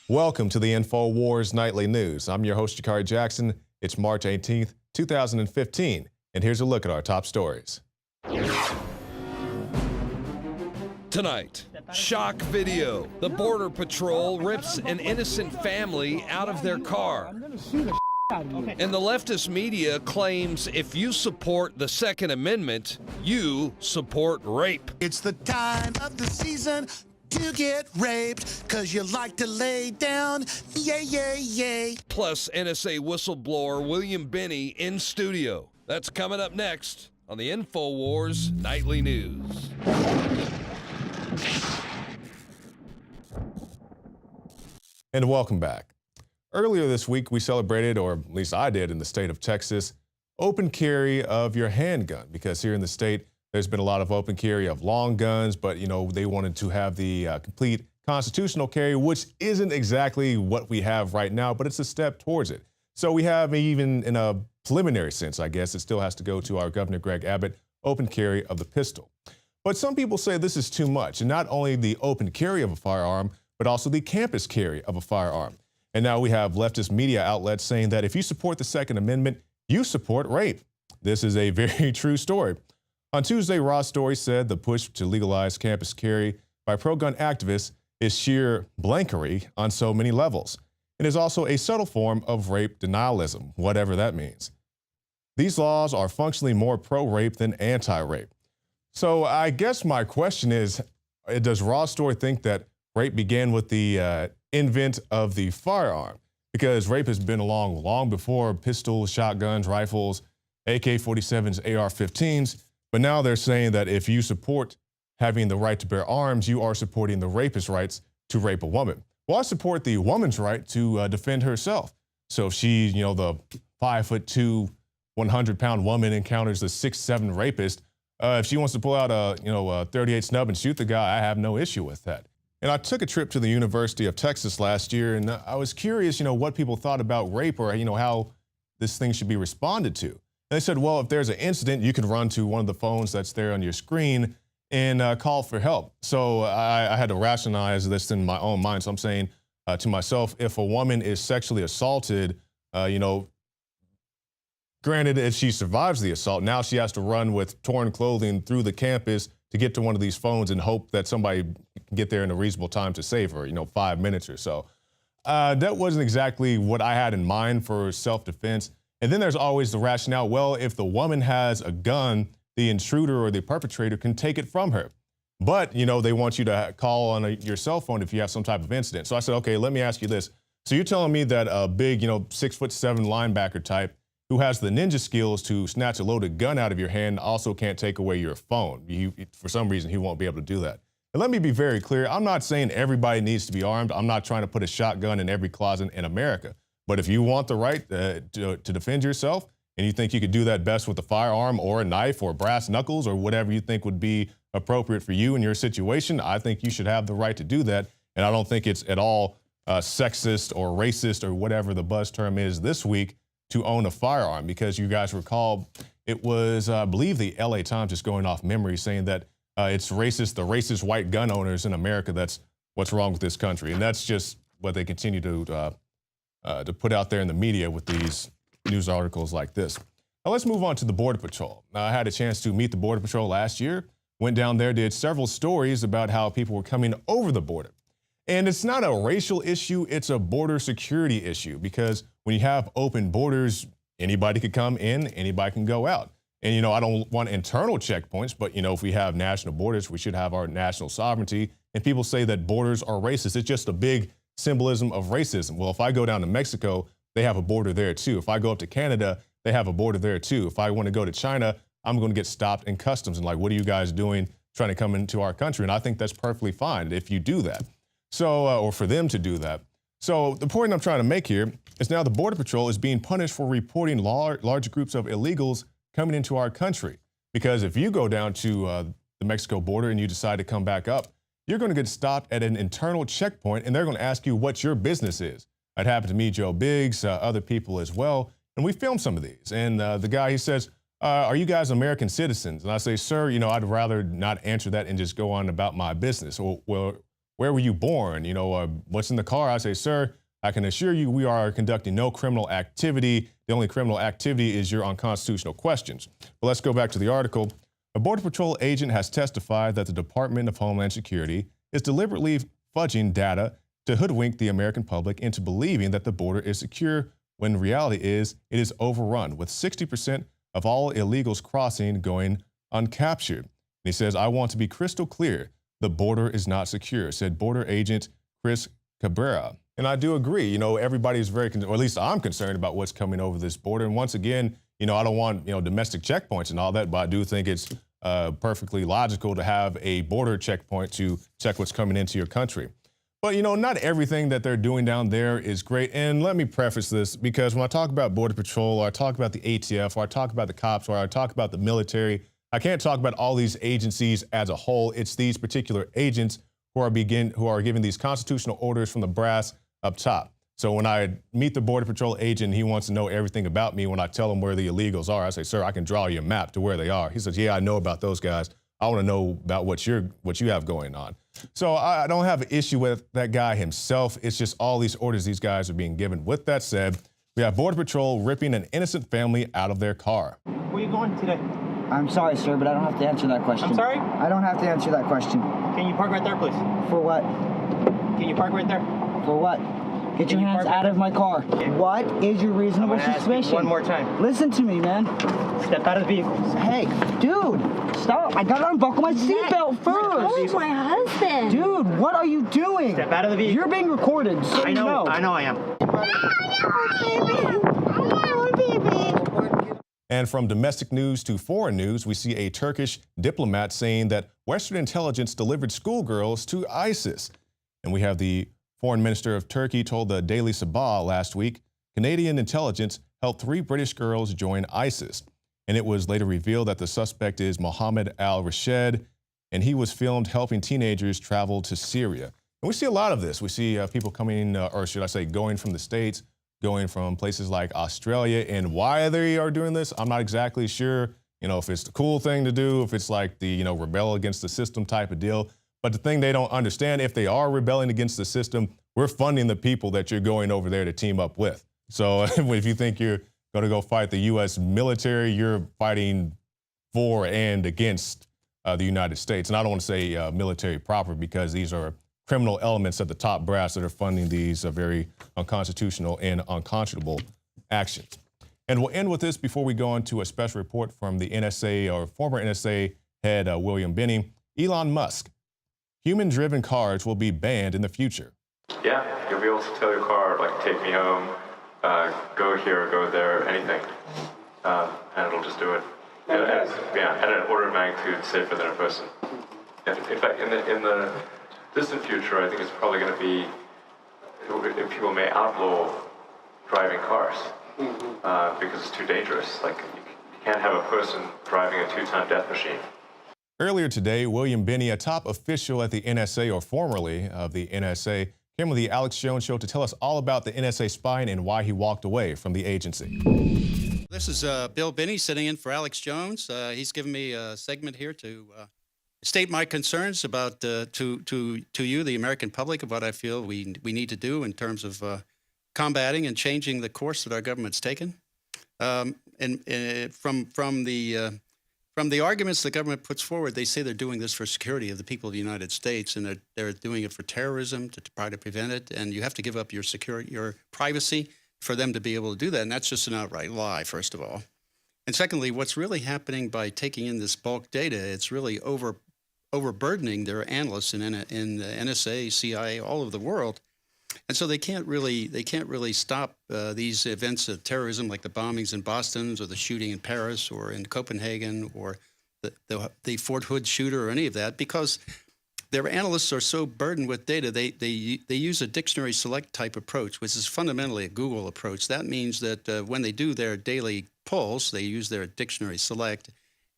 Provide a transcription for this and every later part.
Welcome to the INFOWARS Nightly News. I'm your host, Jakari Jackson. It's March 18th, 2015, and here's a look at our top stories. Tonight, shock video. The Border Patrol rips an innocent family out of their car. And the leftist media claims if you support the Second Amendment, you support rape. It's the time of the season to get raped, 'cause you like to lay down, yay, yay, yay. Plus, NSA whistleblower William Binney in studio. That's coming up next on the INFOWARS Nightly News. And welcome back. Earlier this week, we celebrated, or at least I did in the state of Texas, open carry of your handgun, because here in the state, there's been a lot of open carry of long guns, but they wanted to have the complete constitutional carry, which isn't exactly what we have right now, but it's a step towards it. So we have, even in a preliminary sense, I guess, it still has to go to our Governor Greg Abbott, open carry of the pistol. But some people say this is too much, and not only the open carry of a firearm, but also the campus carry of a firearm. And now we have leftist media outlets saying that if you support the Second Amendment, you support rape. This is a very true story. On Tuesday, Ross Story said the push to legalize campus carry by pro-gun activists is sheer blankery on so many levels. It is also a subtle form of rape denialism, whatever that means. These laws are functionally more pro-rape than anti-rape. So I guess my question is, does Ross Story think that rape began with the invent of the firearm? Because rape has been along long before pistols, shotguns, rifles, AK-47s, AR-15s. But now they're saying that if you support having the right to bear arms, you are supporting the rapist's rights to rape a woman. Well, I support the woman's right to defend herself. So if she, the 5'2", 100-pound woman encounters the 6'7" rapist, if she wants to pull out a, a .38 snub and shoot the guy, I have no issue with that. And I took a trip to the University of Texas last year, and I was curious, what people thought about rape, or, how this thing should be responded to. They said, well, if there's an incident, you can run to one of the phones that's there on your screen and call for help. So I had to rationalize this in my own mind. So I'm saying to myself, if a woman is sexually assaulted, granted, if she survives the assault, now she has to run with torn clothing through the campus to get to one of these phones and hope that somebody can get there in a reasonable time to save her, 5 minutes or so. That wasn't exactly what I had in mind for self-defense. And then there's always the rationale, well, if the woman has a gun, the intruder or the perpetrator can take it from her. But, they want you to call on your cell phone if you have some type of incident. So I said, okay, let me ask you this. So you're telling me that a big, 6'7" linebacker type who has the ninja skills to snatch a loaded gun out of your hand also can't take away your phone. For some reason, he won't be able to do that. And let me be very clear. I'm not saying everybody needs to be armed. I'm not trying to put a shotgun in every closet in America. But if you want the right to defend yourself, and you think you could do that best with a firearm or a knife or brass knuckles or whatever you think would be appropriate for you in your situation, I think you should have the right to do that. And I don't think it's at all sexist or racist or whatever the buzz term is this week to own a firearm, because you guys recall it was, I believe, the LA Times, just going off memory, saying that it's racist, the racist white gun owners in America, that's what's wrong with this country. And that's just what they continue to put out there in the media with these news articles like this. Now let's move on to the Border Patrol. Now, I had a chance to meet the Border Patrol last year, went down there, did several stories about how people were coming over the border. And it's not a racial issue, it's a border security issue, because when you have open borders, anybody could come in, anybody can go out. And, I don't want internal checkpoints, but, if we have national borders, we should have our national sovereignty. And people say that borders are racist. It's just a big symbolism of racism. Well, if I go down to Mexico, they have a border there too. If I go up to Canada, they have a border there too. If I want to go to China, I'm going to get stopped in customs and like, what are you guys doing trying to come into our country? And I think that's perfectly fine if you do that. So, or for them to do that. So the point I'm trying to make here is now the Border Patrol is being punished for reporting large groups of illegals coming into our country. Because if you go down to the Mexico border and you decide to come back up, you're going to get stopped at an internal checkpoint, and they're going to ask you what your business is. That happened to me, Joe Biggs, other people as well. And we filmed some of these. And the guy, he says, are you guys American citizens? And I say, sir, I'd rather not answer that and just go on about my business. Well, where were you born? You know, what's in the car? I say, sir, I can assure you we are conducting no criminal activity. The only criminal activity is your unconstitutional questions. But let's go back to the article. A Border Patrol agent has testified that the Department of Homeland Security is deliberately fudging data to hoodwink the American public into believing that the border is secure, when reality is it is overrun, with 60% of all illegals crossing going uncaptured. And he says, I want to be crystal clear. The border is not secure, said Border Agent Chris Cabrera. And I do agree. You know, everybody's very, or at least I'm concerned about what's coming over this border. And once again, you know, I don't want, you know, domestic checkpoints and all that, but I do think it's perfectly logical to have a border checkpoint to check what's coming into your country. But, you know, not everything that they're doing down there is great. And let me preface this, because when I talk about Border Patrol, or I talk about the ATF, or I talk about the cops, or I talk about the military, I can't talk about all these agencies as a whole. It's these particular agents who are giving these constitutional orders from the brass up top. So when I meet the Border Patrol agent, he wants to know everything about me. When I tell him where the illegals are, I say, sir, I can draw you a map to where they are. He says, yeah, I know about those guys. I want to know about what you have going on. So I don't have an issue with that guy himself. It's just all these orders these guys are being given. With that said, we have Border Patrol ripping an innocent family out of their car. Where are you going today? I'm sorry, sir, but I don't have to answer that question. I'm sorry? I don't have to answer that question. Can you park right there, please? For what? Can you park right there? For what? Get your hands out of my car. Yeah. What is your reasonable I'm gonna ask suspicion? you one more time. Listen to me, man. Step out of the vehicle. Hey, dude, stop. I gotta unbuckle my seatbelt first. Oh, my husband. Dude, what are you doing? Step out of the vehicle. You're being recorded, so I you know I am. And from domestic news to foreign news, we see a Turkish diplomat saying that Western intelligence delivered schoolgirls to ISIS. And we have the Foreign Minister of Turkey told the Daily Sabah last week, Canadian intelligence helped 3 British girls join ISIS. And it was later revealed that the suspect is Mohammed al-Rashid, and he was filmed helping teenagers travel to Syria. And we see a lot of this. We see people coming, or should I say, going from the States, going from places like Australia. And why they are doing this, I'm not exactly sure. You know, if it's the cool thing to do, if it's like the, you know, rebel against the system type of deal. But the thing they don't understand, if they are rebelling against the system, we're funding the people that you're going over there to team up with. So if you think you're going to go fight the U.S. military, you're fighting for and against the United States. And I don't want to say military proper, because these are criminal elements at the top brass that are funding these very unconstitutional and unconscionable actions. And we'll end with this before we go into a special report from the NSA, or former NSA head William Binney. Elon Musk. Human-driven cars will be banned in the future. Yeah, you'll be able to tell your car, like, take me home, go here, go there, anything, and it'll just do it. At an order of magnitude safer than a person. And in fact, in the distant future, I think it's probably going to be, people may outlaw driving cars because it's too dangerous. Like, you can't have a person driving a 2-ton death machine. Earlier today, William Binney, a top official at the NSA, or formerly of the NSA, came on the Alex Jones Show to tell us all about the NSA spying and why he walked away from the agency. This is Bill Binney sitting in for Alex Jones. He's given me a segment here to state my concerns about to you, the American public, of what I feel we need to do in terms of combating and changing the course that our government's taken. And from the arguments the government puts forward, they say they're doing this for security of the people of the United States, and they're doing it for terrorism to try to prevent it. And you have to give up your security, your privacy, for them to be able to do that. And that's just an outright lie, first of all. And secondly, what's really happening by taking in this bulk data, it's really overburdening their analysts in the NSA, CIA, all over the world. And so they can't really stop these events of terrorism, like the bombings in Boston, or the shooting in Paris, or in Copenhagen, or the Fort Hood shooter, or any of that, because their analysts are so burdened with data. They use a dictionary select type approach, which is fundamentally a Google approach. That means that when they do their daily polls, they use their dictionary select,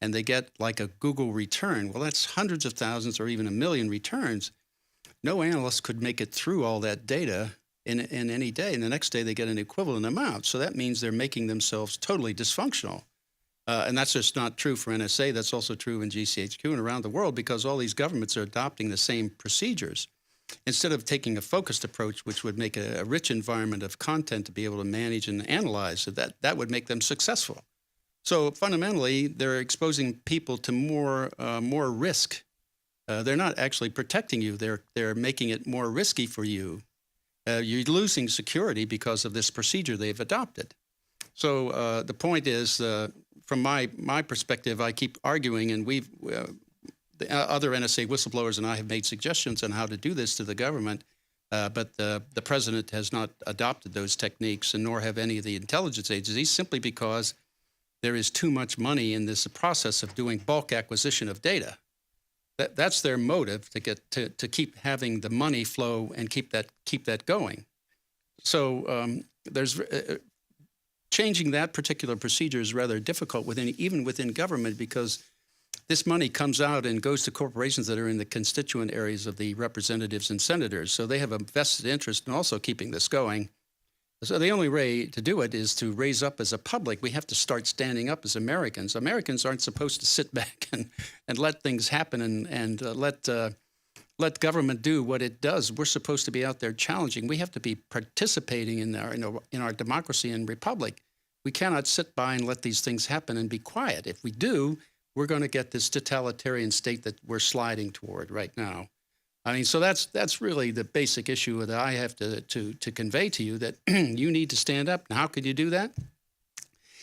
and they get like a Google return. Well, that's hundreds of thousands or even 1 million returns. No analyst could make it through all that data in any day, and the next day they get an equivalent amount. So that means they're making themselves totally dysfunctional. And that's just not true for NSA. That's also true in GCHQ and around the world, because all these governments are adopting the same procedures. instead of taking a focused approach, which would make a rich environment of content to be able to manage and analyze, so that would make them successful. So fundamentally, they're exposing people to more risk. They're not actually protecting you. They're making it more risky for you. You're losing security because of this procedure they've adopted. So the point is, from my perspective, I keep arguing, and the other NSA whistleblowers and I have made suggestions on how to do this to the government, but the president has not adopted those techniques, and nor have any of the intelligence agencies, simply because there is too much money in this process of doing bulk acquisition of data. That's their motive, to get to keep having the money flow and keep that going. So there's changing that particular procedure is rather difficult even within government, because this money comes out and goes to corporations that are in the constituent areas of the representatives and senators. So they have a vested interest in also keeping this going. So the only way to do it is to raise up as a public. We have to start standing up as Americans. Americans aren't supposed to sit back and let things happen and let government do what it does. We're supposed to be out there challenging. We have to be participating in our democracy and republic. We cannot sit by and let these things happen and be quiet. If we do, we're going to get this totalitarian state that we're sliding toward right now. I mean, so that's really the basic issue that I have to convey to you, that you need to stand up. Now, how could you do that?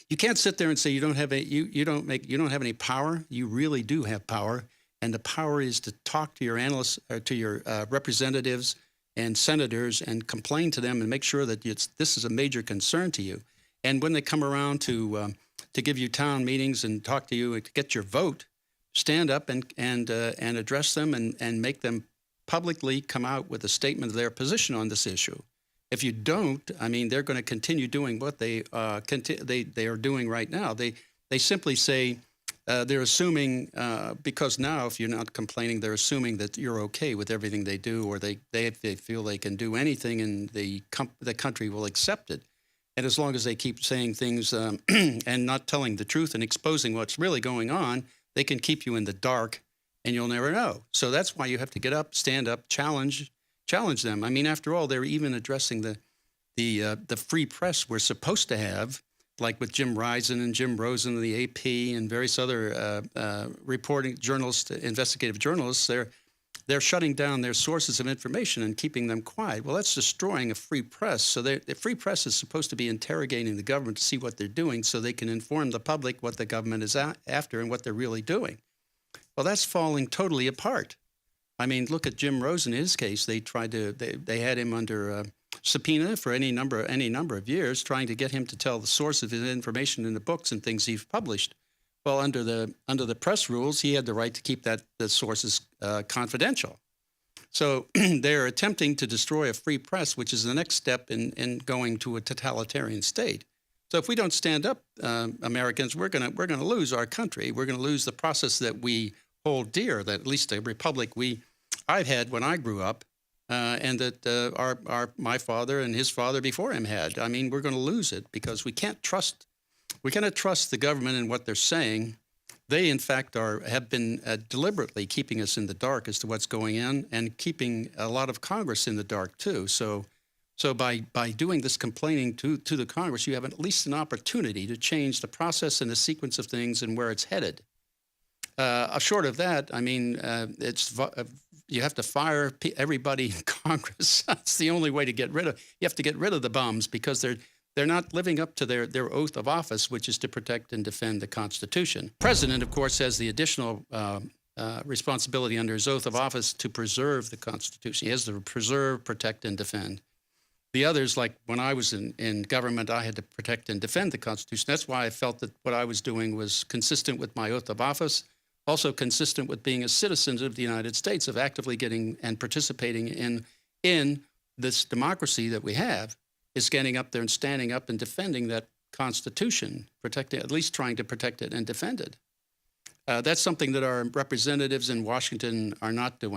You can't sit there and say you don't have any power. You really do have power, and the power is to talk to your analysts, or to your representatives and senators, and complain to them and make sure that this is a major concern to you. And when they come around to give you town meetings and talk to you and to get your vote, stand up and address them and make them publicly come out with a statement of their position on this issue. If you don't, I mean, they're going to continue doing what they are doing right now. They simply say they're assuming, because now if you're not complaining, they're assuming that you're okay with everything they do, or they feel they can do anything and the country will accept it. And as long as they keep saying things and not telling the truth and exposing what's really going on, they can keep you in the dark, and you'll never know. So that's why you have to get up, stand up, challenge them. I mean, after all, they're even addressing the free press we're supposed to have, like with Jim Risen and Jim Rosen of the AP and various other reporting journalists, investigative journalists. They're shutting down their sources of information and keeping them quiet. Well, that's destroying a free press. So the free press is supposed to be interrogating the government to see what they're doing, so they can inform the public what the government is after and what they're really doing. Well, that's falling totally apart. I mean, look at Jim Rosen. In his case, they had him under subpoena for any number of years, trying to get him to tell the source of his information in the books and things he's published. Well, under the press rules, he had the right to keep the sources confidential. So they're attempting to destroy a free press, which is the next step in going to a totalitarian state. So if we don't stand up, Americans, we're gonna lose our country. We're gonna lose the process that we hold dear, that at least the republic I've had when I grew up, and that my father and his father before him had. I mean, we're going to lose it because we cannot trust the government and what they're saying. They, in fact, have been deliberately keeping us in the dark as to what's going on, and keeping a lot of Congress in the dark too. So by doing this complaining to the Congress, you have at least an opportunity to change the process and the sequence of things and where it's headed. Short of that, I mean, you have to fire everybody in Congress. That's the only way to get rid of. You have to get rid of the bums, because they're not living up to their oath of office, which is to protect and defend the Constitution. The president, of course, has the additional responsibility under his oath of office to preserve the Constitution. He has to preserve, protect, and defend. The others, like when I was in government, I had to protect and defend the Constitution. That's why I felt that what I was doing was consistent with my oath of office, also consistent with being a citizen of the United States, of actively getting and participating in this democracy that we have, is getting up there and standing up and defending that Constitution, protecting, at least trying to protect it and defend it. That's something that our representatives in Washington are not doing.